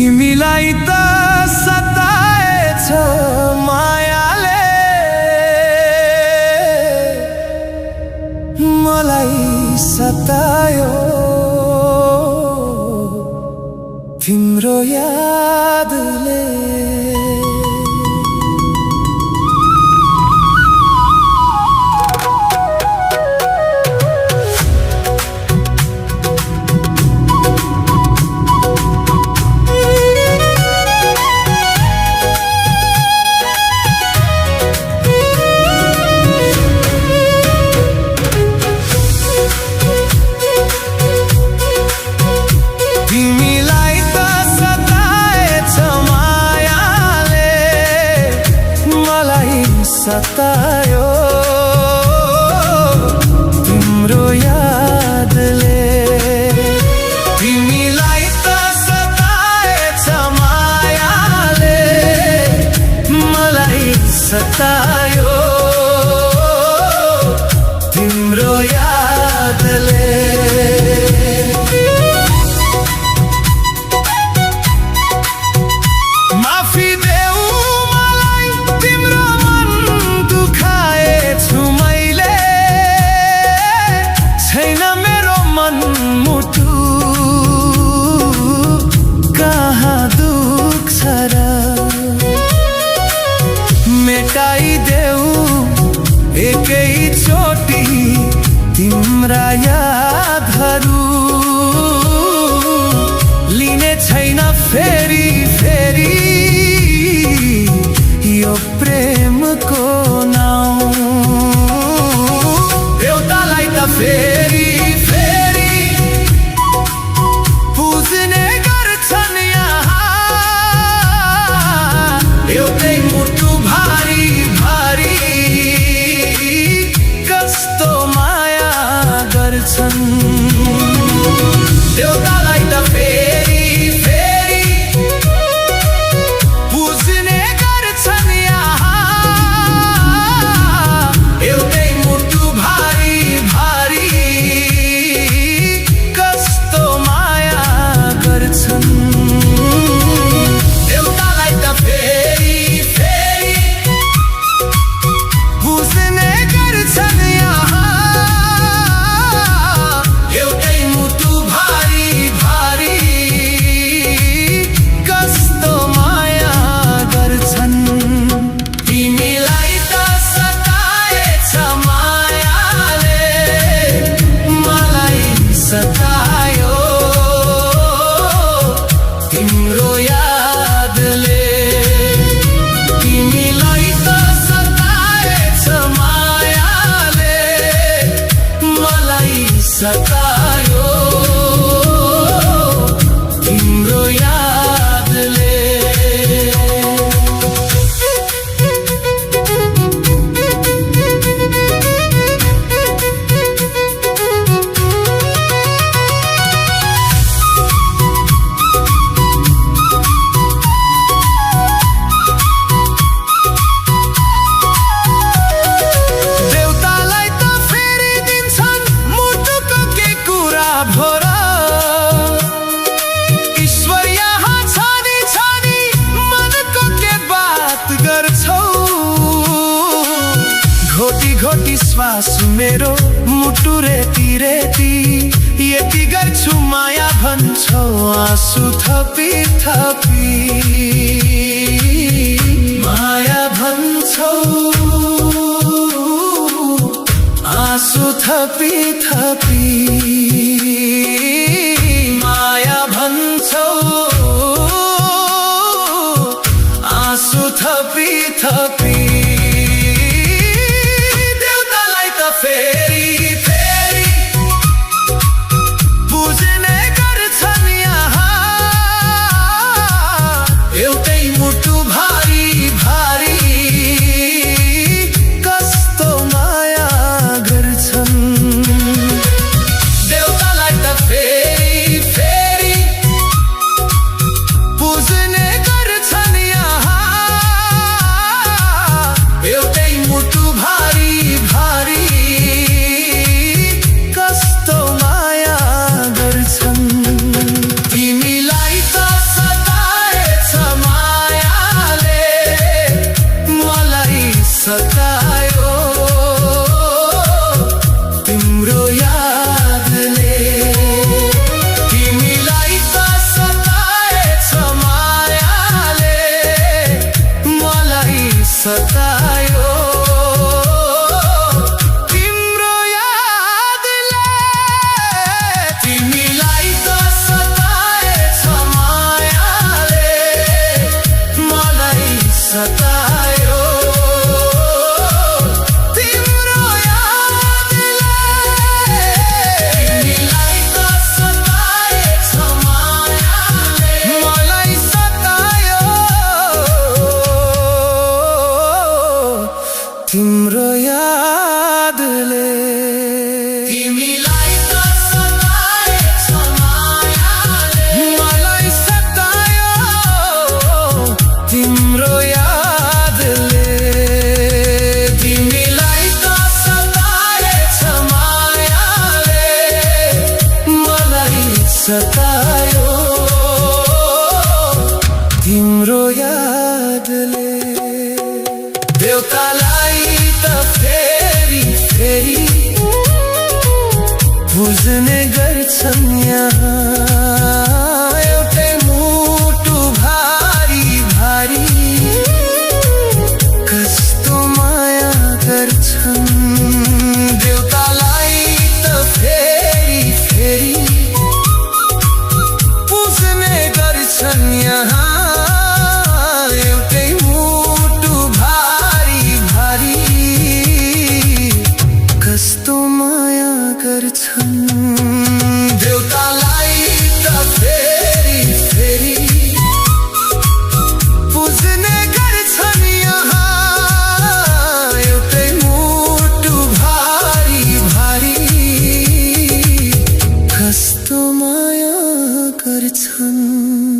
तिमीलाई त सताएछ मायाले, मलाई सतायो तिम्रो यादले। सतायो तिम्रो यादले, तिमीलाई त सताएछ मायाले, मलाई सतायो तिम्रो यादले। मेटाइदेऊ एकैचोटि तिम्रा यादहरू, लिने छैन फेरि फेरि यो प्रेमको नाउँ। एउटालाई त फेरि फेरि पुज्ने गर्छन् यहाँ, एउटै मुटु भारी भारी कस्तो माया गर्छन्। एउटालाई त फेरि फेरि बुझ्ने गर्छन् यहाँ, एउटै मुटु भारी भारी कस्तो माया गर्छन्। एउटालाई त फेरि फेरि बुझ्ने गर्छन् यहाँ, एउटै मुटु भारी भारी कस्तो माया गर्छन्। तिमीलाई त सताएछ मायाले, मलाई सतायो तिम्रो यादले, तिमीलाई त सताएछ मायाले, मलाई सतायो तिम्रो यादले। देउतालाई त फेरि दिन्छन् मुटुको के कुरा भर, ईश्वर यहाँ छानी छानी मनको के बात गर्छौ। घोटी घोटी श्वास मेरो मुटु रेती रेती, यति गर्छु माया भन्छौ आँसु थपी थपी, माया भन्छौ आँसु थपी थपी, माया भन्छौ आँसु थपी थपी। देउतालाई त फेरि फेरि बुझ्ने गर्छन् यहाँ, एउटै मुटु भारी भारी कस्तो माया गर्छन्। गर्छन् यहाँ एउटै मुटु भारी भारी कस्तो माया गर्छन् देउतालाई त फेरि फेरि पुज्ने गर्छन् यहाँ कस्तो माया गर्छन् देउतालाई त फेरि फेरि पुज्ने गर्छन् यहाँ एउटै मुटु भारी भारी कस्तो माया गर्छन्।